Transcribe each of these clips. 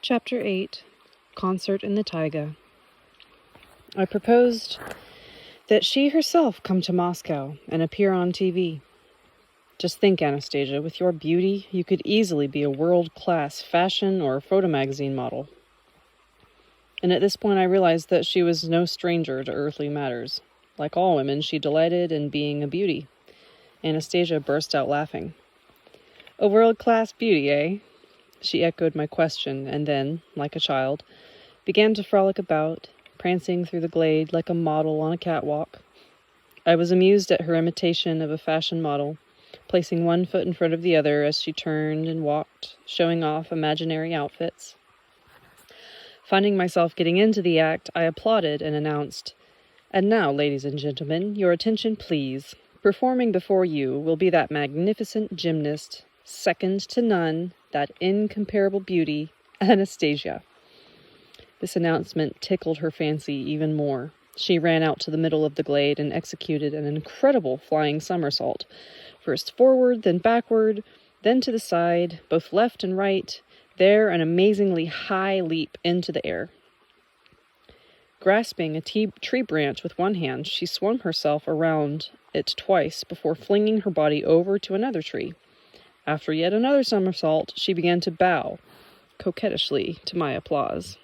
Chapter 8, Concert in the Taiga. I proposed that she herself come to Moscow and appear on TV. Just think, Anastasia, with your beauty, you could easily be a world-class fashion or photo magazine model. And at this point I realized that she was no stranger to earthly matters. Like all women, she delighted in being a beauty. Anastasia burst out laughing. A world-class beauty, eh? She echoed my question, and then, like a child, began to frolic about, prancing through the glade like a model on a catwalk. I was amused at her imitation of a fashion model, placing one foot in front of the other as she turned and walked, showing off imaginary outfits. Finding myself getting into the act, I applauded and announced, "And now, ladies and gentlemen, your attention please. Performing before you will be that magnificent gymnast, second to none, that incomparable beauty, Anastasia." This announcement tickled her fancy even more. She ran out to the middle of the glade and executed an incredible flying somersault, first forward, then backward, then to the side, both left and right, there an amazingly high leap into the air. Grasping a tree branch with one hand, she swung herself around it twice before flinging her body over to another tree. After yet another somersault, she began to bow, coquettishly, to my applause.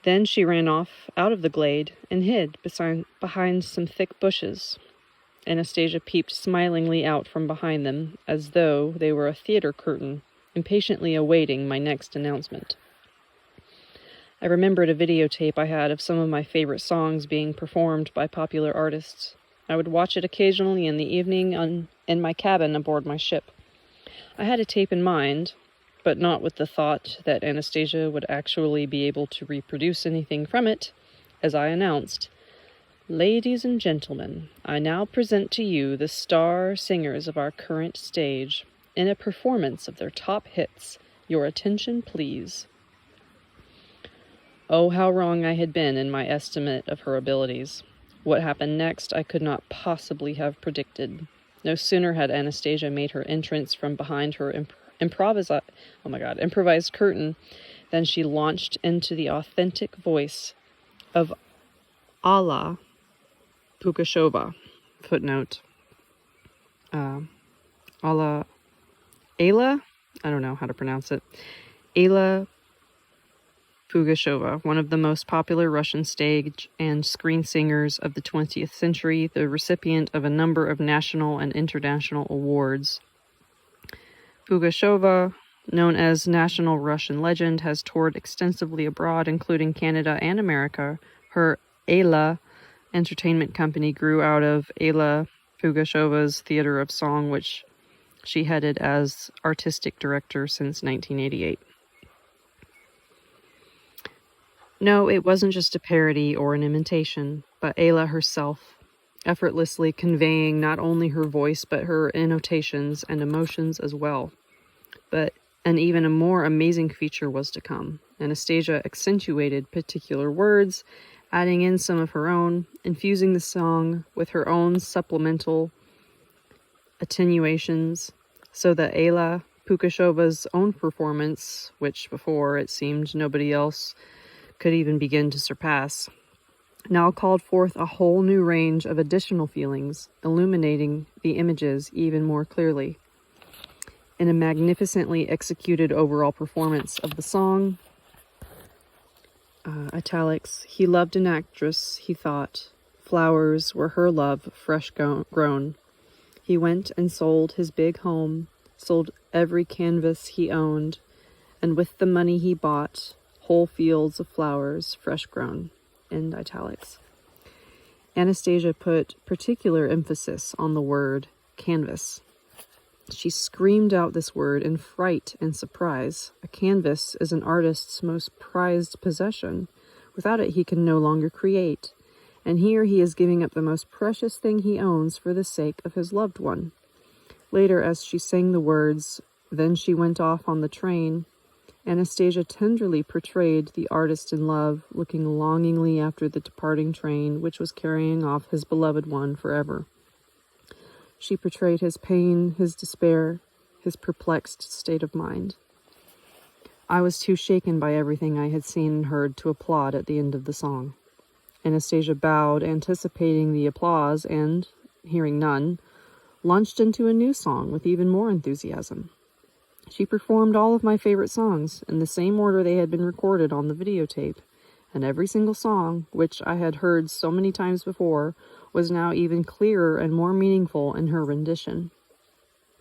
Then she ran off out of the glade and hid behind some thick bushes. Anastasia peeped smilingly out from behind them, as though they were a theater curtain, impatiently awaiting my next announcement. I remembered a videotape I had of some of my favorite songs being performed by popular artists. I would watch it occasionally in the evening in my cabin aboard my ship. I had a tape in mind, but not with the thought that Anastasia would actually be able to reproduce anything from it, as I announced, "Ladies and gentlemen, I now present to you the star singers of our current stage, in a performance of their top hits. Your attention, please." Oh, how wrong I had been in my estimate of her abilities. What happened next I could not possibly have predicted. No sooner had Anastasia made her entrance from behind her improvised curtain than she launched into the authentic voice of Alla Pugacheva. Footnote. Ayla, I don't know how to pronounce it. Ayla Pugacheva, one of the most popular Russian stage and screen singers of the 20th century, the recipient of a number of national and international awards. Pugacheva, known as National Russian Legend, has toured extensively abroad, including Canada and America. Her Ayla entertainment company grew out of Ayla Pugacheva's Theater of Song, which she headed as artistic director since 1988. No, it wasn't just a parody or an imitation, but Ayla herself, effortlessly conveying not only her voice but her annotations and emotions as well. But an even more amazing feature was to come. Anastasia accentuated particular words, adding in some of her own, infusing the song with her own supplemental attenuations, so that Ayla Pugacheva's own performance, which before it seemed nobody else could even begin to surpass, now called forth a whole new range of additional feelings, illuminating the images even more clearly. In a magnificently executed overall performance of the song, italics, he loved an actress, he thought. Flowers were her love, fresh grown. He went and sold his big home, sold every canvas he owned, and with the money he bought whole fields of flowers, fresh grown, end italics. Anastasia put particular emphasis on the word canvas. She screamed out this word in fright and surprise. A canvas is an artist's most prized possession. Without it, he can no longer create. And here he is giving up the most precious thing he owns for the sake of his loved one. Later, as she sang the words, "Then she went off on the train," Anastasia tenderly portrayed the artist in love, looking longingly after the departing train, which was carrying off his beloved one forever. She portrayed his pain, his despair, his perplexed state of mind. I was too shaken by everything I had seen and heard to applaud at the end of the song. Anastasia bowed, anticipating the applause, and, hearing none, launched into a new song with even more enthusiasm. She performed all of my favorite songs in the same order they had been recorded on the videotape, and every single song, which I had heard so many times before, was now even clearer and more meaningful in her rendition.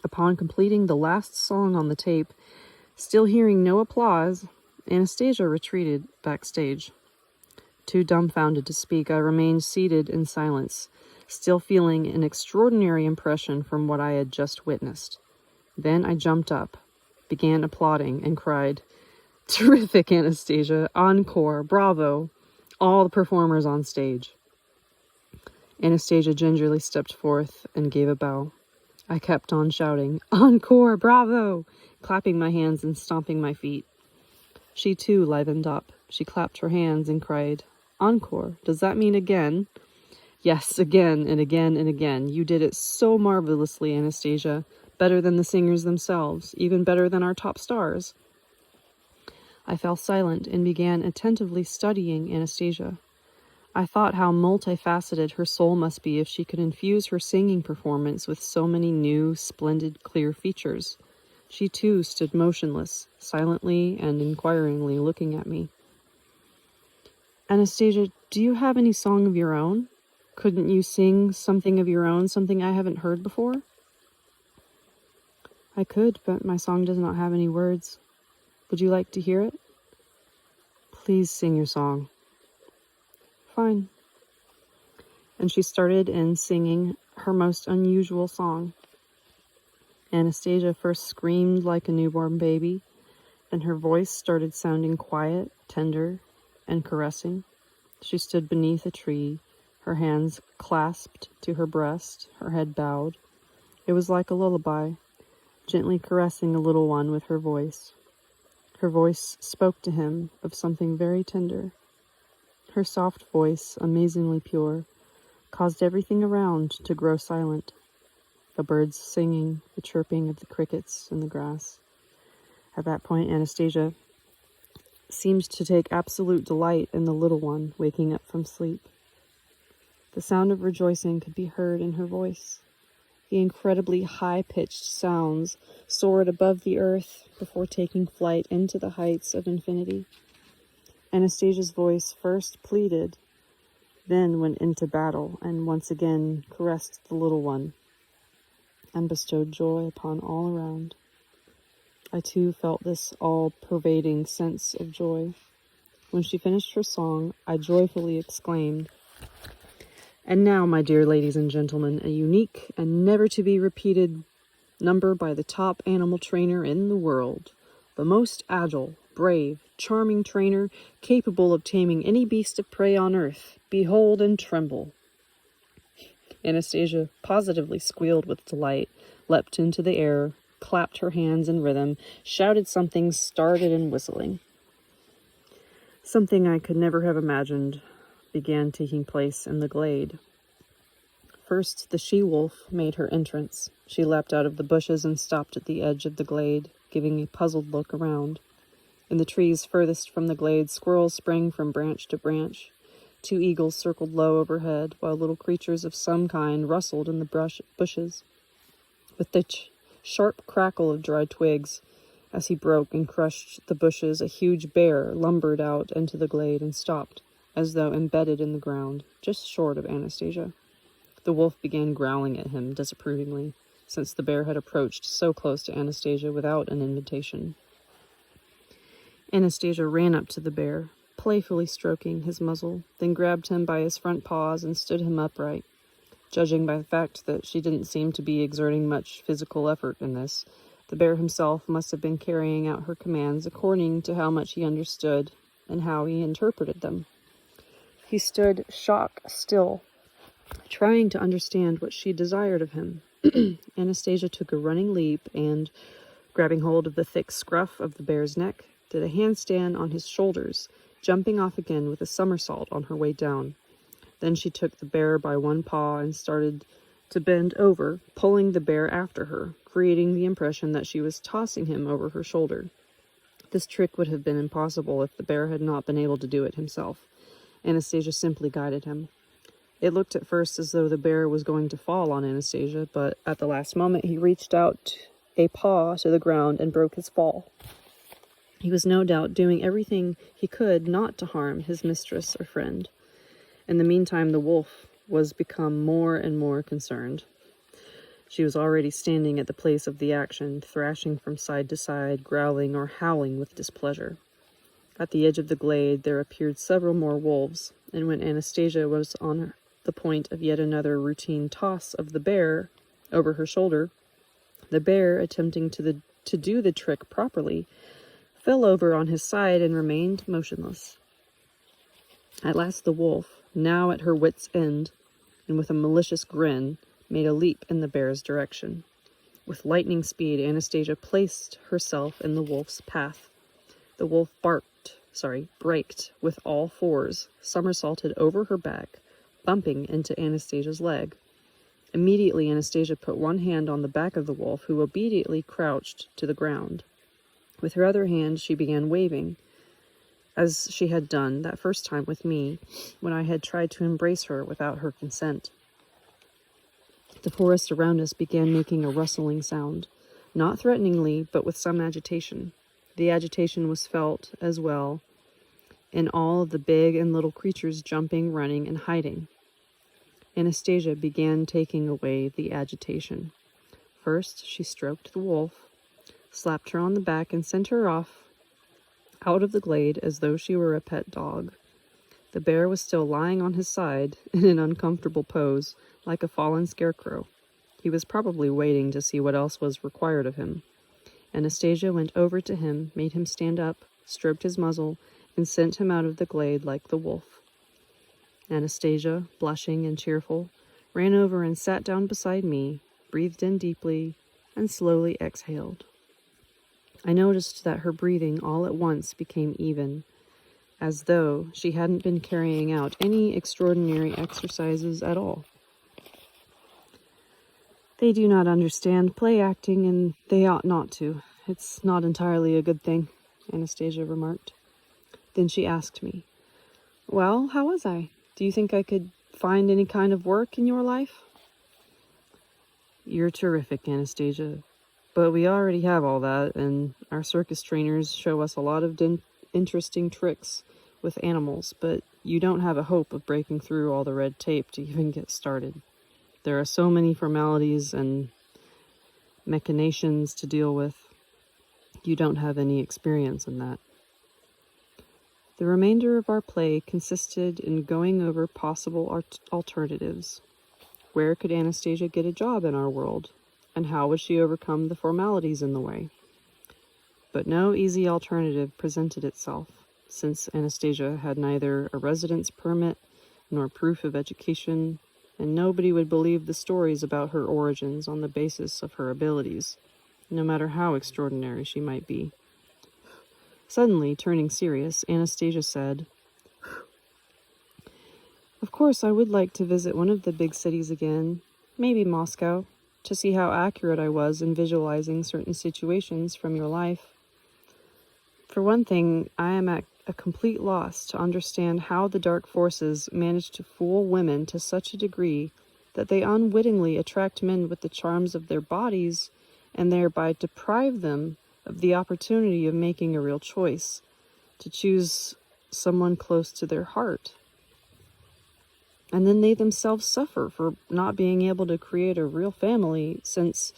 Upon completing the last song on the tape, still hearing no applause, Anastasia retreated backstage. Too dumbfounded to speak, I remained seated in silence, still feeling an extraordinary impression from what I had just witnessed. Then I jumped up, began applauding, and cried, "Terrific, Anastasia! Encore! Bravo! All the performers on stage!" Anastasia gingerly stepped forth and gave a bow. I kept on shouting, "Encore! Bravo!" clapping my hands and stomping my feet. She too livened up. She clapped her hands and cried, "Encore! Does that mean again?" "Yes, again and again and again. You did it so marvelously, Anastasia. Better than the singers themselves, even better than our top stars." I fell silent and began attentively studying Anastasia. I thought how multifaceted her soul must be if she could infuse her singing performance with so many new, splendid, clear features. She too stood motionless, silently and inquiringly looking at me. "Anastasia, do you have any song of your own? Couldn't you sing something of your own, something I haven't heard before?" "I could, but my song does not have any words. Would you like to hear it?" "Please sing your song." "Fine." And she started in singing her most unusual song. Anastasia first screamed like a newborn baby, then her voice started sounding quiet, tender, and caressing. She stood beneath a tree, her hands clasped to her breast, her head bowed. It was like a lullaby, gently caressing a little one with her voice. Her voice spoke to him of something very tender. Her soft voice, amazingly pure, caused everything around to grow silent. The birds singing, the chirping of the crickets in the grass. At that point, Anastasia seemed to take absolute delight in the little one waking up from sleep. The sound of rejoicing could be heard in her voice. The incredibly high-pitched sounds soared above the earth before taking flight into the heights of infinity. Anastasia's voice first pleaded, then went into battle, and once again caressed the little one, and bestowed joy upon all around. I too felt this all-pervading sense of joy. When she finished her song, I joyfully exclaimed, "And now, my dear ladies and gentlemen, a unique and never-to-be-repeated number by the top animal trainer in the world, the most agile, brave, charming trainer capable of taming any beast of prey on earth. Behold and tremble." Anastasia positively squealed with delight, leapt into the air, clapped her hands in rhythm, shouted something, started in whistling. Something I could never have imagined began taking place in the glade. First, the she-wolf made her entrance. She leapt out of the bushes and stopped at the edge of the glade, giving a puzzled look around. In the trees furthest from the glade, squirrels sprang from branch to branch. 2 eagles circled low overhead, while little creatures of some kind rustled in the bushes. With the sharp crackle of dry twigs, as he broke and crushed the bushes, a huge bear lumbered out into the glade and stopped, as though embedded in the ground, just short of Anastasia. The wolf began growling at him disapprovingly, since the bear had approached so close to Anastasia without an invitation. Anastasia ran up to the bear, playfully stroking his muzzle, then grabbed him by his front paws and stood him upright. Judging by the fact that she didn't seem to be exerting much physical effort in this, the bear himself must have been carrying out her commands according to how much he understood and how he interpreted them. He stood shock-still, trying to understand what she desired of him. Anastasia took a running leap and, grabbing hold of the thick scruff of the bear's neck, did a handstand on his shoulders, jumping off again with a somersault on her way down. Then she took the bear by one paw and started to bend over, pulling the bear after her, creating the impression that she was tossing him over her shoulder. This trick would have been impossible if the bear had not been able to do it himself. Anastasia simply guided him. It looked at first as though the bear was going to fall on Anastasia, but at the last moment he reached out a paw to the ground and broke his fall. He was no doubt doing everything he could not to harm his mistress or friend. In the meantime, the wolf was become more and more concerned. She was already standing at the place of the action, thrashing from side to side, growling or howling with displeasure. At the edge of the glade there appeared several more wolves, and when Anastasia was on the point of yet another routine toss of the bear over her shoulder, the bear, attempting to do the trick properly, fell over on his side and remained motionless. At last the wolf, now at her wit's end, and with a malicious grin, made a leap in the bear's direction. With lightning speed, Anastasia placed herself in the wolf's path. The wolf braked with all fours, somersaulted over her back, bumping into Anastasia's leg. Immediately, Anastasia put one hand on the back of the wolf, who obediently crouched to the ground. With her other hand, she began waving, as she had done that first time with me, when I had tried to embrace her without her consent. The forest around us began making a rustling sound, not threateningly, but with some agitation. The agitation was felt, as well, in all of the big and little creatures jumping, running, and hiding. Anastasia began taking away the agitation. First, she stroked the wolf, slapped her on the back, and sent her off out of the glade as though she were a pet dog. The bear was still lying on his side in an uncomfortable pose, like a fallen scarecrow. He was probably waiting to see what else was required of him. Anastasia went over to him, made him stand up, stroked his muzzle, and sent him out of the glade like the wolf. Anastasia, blushing and cheerful, ran over and sat down beside me, breathed in deeply, and slowly exhaled. I noticed that her breathing all at once became even, as though she hadn't been carrying out any extraordinary exercises at all. They do not understand play acting, and they ought not to. It's not entirely a good thing, Anastasia remarked. Then she asked me, "Well, how was I? Do you think I could find any kind of work in your life?" "You're terrific, Anastasia. But we already have all that, and our circus trainers show us a lot of interesting tricks with animals, but you don't have a hope of breaking through all the red tape to even get started. There are so many formalities and machinations to deal with. You don't have any experience in that." The remainder of our play consisted in going over possible alternatives. Where could Anastasia get a job in our world, and how would she overcome the formalities in the way? But no easy alternative presented itself, since Anastasia had neither a residence permit nor proof of education, and nobody would believe the stories about her origins on the basis of her abilities, no matter how extraordinary she might be. Suddenly, turning serious, Anastasia said, "Of course, I would like to visit one of the big cities again, maybe Moscow, to see how accurate I was in visualizing certain situations from your life. For one thing, I am at a complete loss to understand how the dark forces manage to fool women to such a degree that they unwittingly attract men with the charms of their bodies and thereby deprive them of the opportunity of making a real choice, to choose someone close to their heart. And then they themselves suffer for not being able to create a real family since..."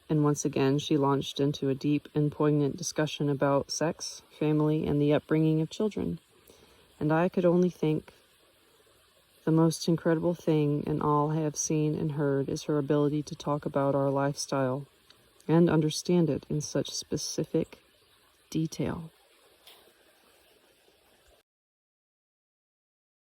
And once again, she launched into a deep and poignant discussion about sex, family, and the upbringing of children. And I could only think, the most incredible thing in all I have seen and heard is her ability to talk about our lifestyle and understand it in such specific detail.